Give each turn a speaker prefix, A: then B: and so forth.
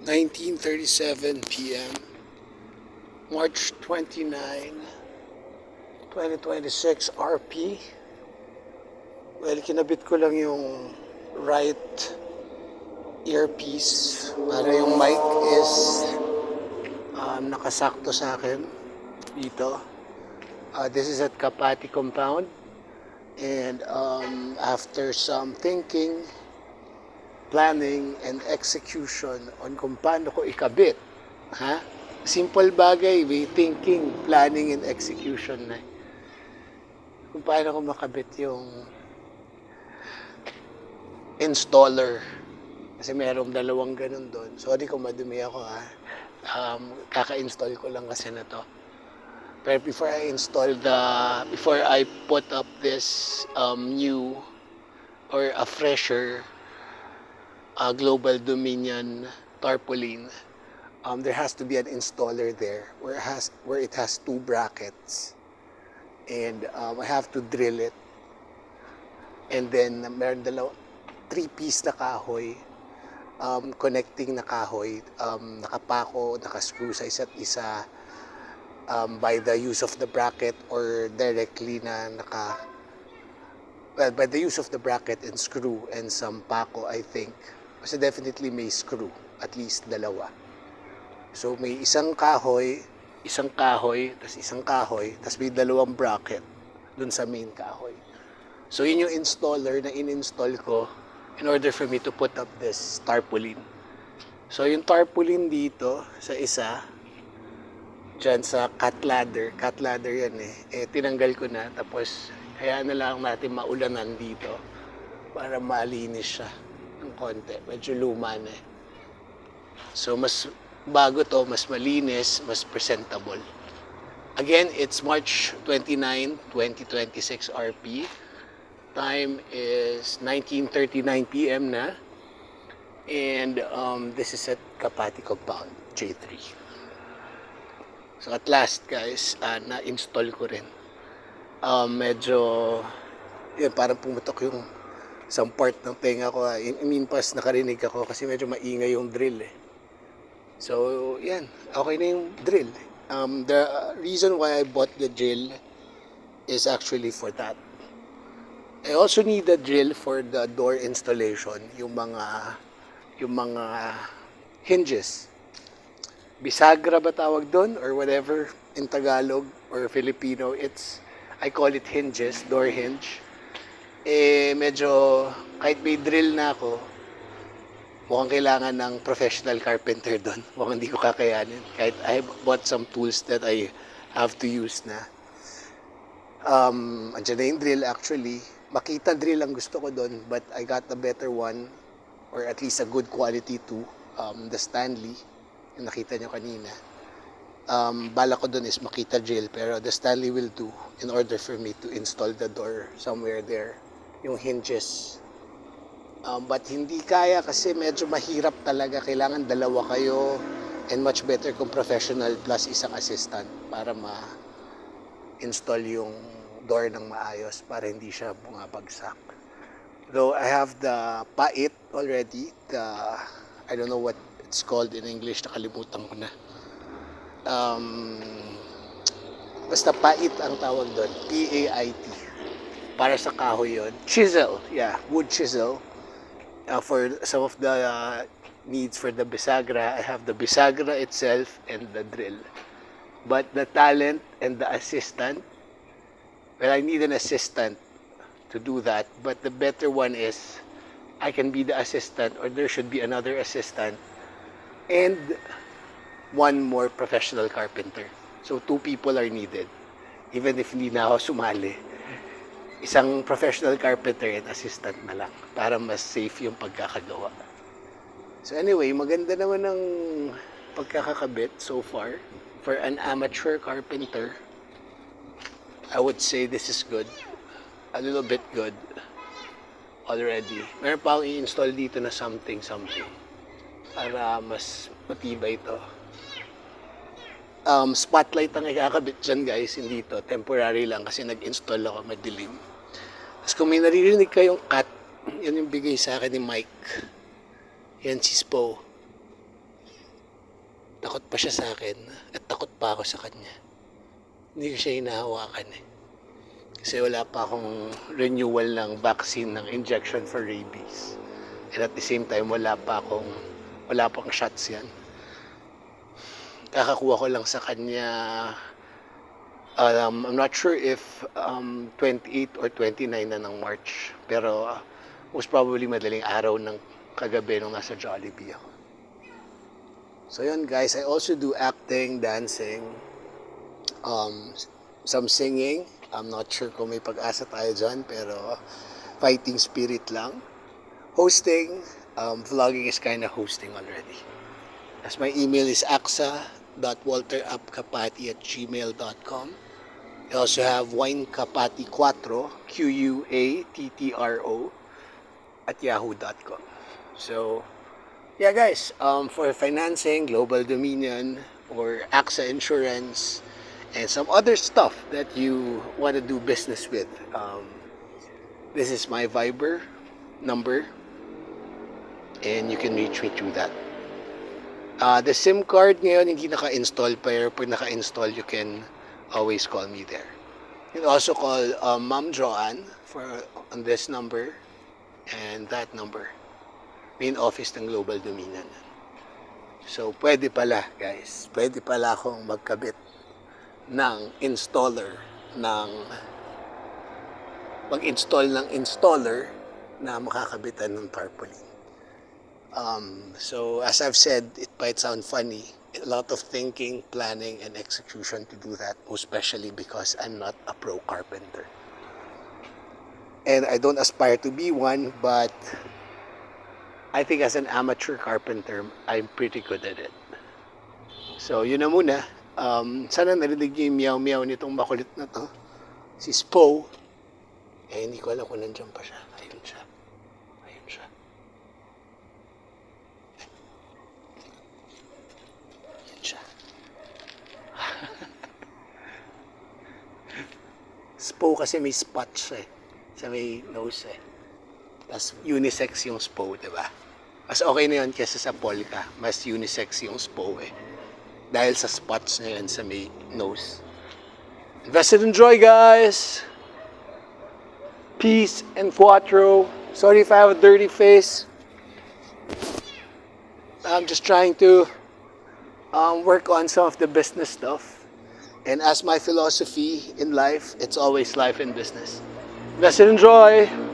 A: 19:37 p.m. March 29, 2026 RP. Well, kinabit ko lang yung right earpiece para yung mic is nakasakto sa akin dito. This is at Kapati Compound, and after some thinking, planning, and execution on kung paano ko ikabit, simple bagay, may thinking, planning, and execution na. Kung paano ko makabit yung installer. Kasi merong dalawang ganun doon. Sorry kung madumi ako kaka-install ko lang kasi na to. Pero before I put up this new or a fresher Global Dominion tarpaulin, there has to be an installer there where it has two brackets, and I have to drill it, and then meron 3-piece na kahoy, connecting na kahoy, nakapako, nakascrew sa isa't isa by the use of the bracket or directly na by the use of the bracket and screw and some pako, I think. Kasi definitely may screw, at least dalawa. So may isang kahoy, tas may dalawang bracket dun sa main kahoy. So yun yung installer na in-install ko in order for me to put up this tarpaulin. So yung tarpaulin dito sa isa, dyan sa cat ladder yan tinanggal ko na, tapos kaya na lang natin maulanan dito para malinis siya ng konti. Medyo luma na So mas bago to, mas malinis, mas presentable. Again, it's March 29, 2026 RP. Time is 19:39 p.m. na. And this is at Kapati Compound, J3. So at last guys, na-install ko rin. Medyo, yun, parang pumutok yung isang part ng tenga ko. I mean, pas nakarinig ako kasi medyo maingay yung drill So, yan. Okay na yung drill. The reason why I bought the drill is actually for that. I also need a drill for the door installation, yung mga hinges. Bisagra ba tawag doon or whatever in Tagalog or Filipino, I call it hinges, door hinge. Medyo kahit may drill na ako, mukhang kailangan ng professional carpenter doon. Mukhang hindi ko kakayanin. Kahit I bought some tools that I have to use na. Andiyan na yung drill actually. Makita drill ang gusto ko doon, but I got a better one, or at least a good quality too. The Stanley, yung nakita nyo kanina. Bala ko doon is Makita drill, pero the Stanley will do in order for me to install the door somewhere there. Yung hinges. But hindi kaya kasi medyo mahirap talaga. Kailangan dalawa kayo, and much better kung professional plus isang assistant para ma-install yung door ng maayos para hindi siya bumabagsak. Though I have the pait already, I don't know what it's called in English, nakalimutan ko na. Basta pait ang tawag doon, P-A-I-T. Para sa kahoy yun. Chisel, wood chisel. For some of the needs for the bisagra, I have the bisagra itself and the drill. But the talent and the assistant, well, I need an assistant to do that, but the better one is I can be the assistant, or there should be another assistant and one more professional carpenter. So 2 people are needed, even if hindi na ako sumali. Isang professional carpenter and assistant na lang para mas safe yung pagkakagawa. So anyway, maganda naman ang pagkakakabit so far. For an amateur carpenter, I would say this is good. A little bit good already. Meron pa akong i-install dito na something para mas matibay ito. Spotlight ang ikakabit dyan guys, hindi to. Temporary lang kasi nag-install ako, madilim. Tapos kung may naririnig kayong cut, yan yung bigay sa akin ni Mike. Yan si Spo. Takot pa siya sa akin at takot pa ako sa kanya. Hindi ko siya hinahawakan eh. Kasi wala pa akong renewal ng vaccine ng injection for rabies. And at the same time, wala pang shots yan. Kakakuha ko lang sa kanya, I'm not sure if 28 or 29 na ng March. Pero most probably madaling araw ng kagabi nung nasa Jollibee ako. So yun guys, I also do acting, dancing, some singing. I'm not sure kung may pag-asa tayo dyan, pero fighting spirit lang. Hosting, vlogging is kind of hosting already. As my email is axa.walterapkapati@gmail.com. I also have winekapati4, QUATTRO, @yahoo.com. So, yeah guys, for financing, Global Dominion, or AXA Insurance, and some other stuff that you want to do business with, this is my Viber number, and you can reach me through that. The SIM card ngayon hindi naka-install, pero pag naka-install, you can always call me there. You can also call Ma'am Joanne on this number and that number. Main office ng Global Dominion. So, pwede pala guys, pwede pala akong magkabit ng mag-install ng installer na makakabitan ng tarpaulin. So as I've said, it might sound funny, a lot of thinking, planning, and execution to do that, most especially because I'm not a pro carpenter. And I don't aspire to be one, but I think as an amateur carpenter, I'm pretty good at it. So yun na muna. Sana narinig niyo yung meow-meow nitong makulit na to. Si Spo. Eh, hindi ko alam kung nandiyan pa siya. Ayun siya. Ayun siya. Ayun siya. Spo kasi may spot siya eh. Sa may nose eh. Tapos unisex yung Spo, diba? Mas okay na yun kesa sa polka. Mas unisex yung Spo eh. Dahil sa spots na yan sa may nose. Invest and enjoy, guys! Peace and cuatro. Sorry if I have a dirty face. I'm just trying to work on some of the business stuff. And as my philosophy in life, it's always life and business. Invest and enjoy!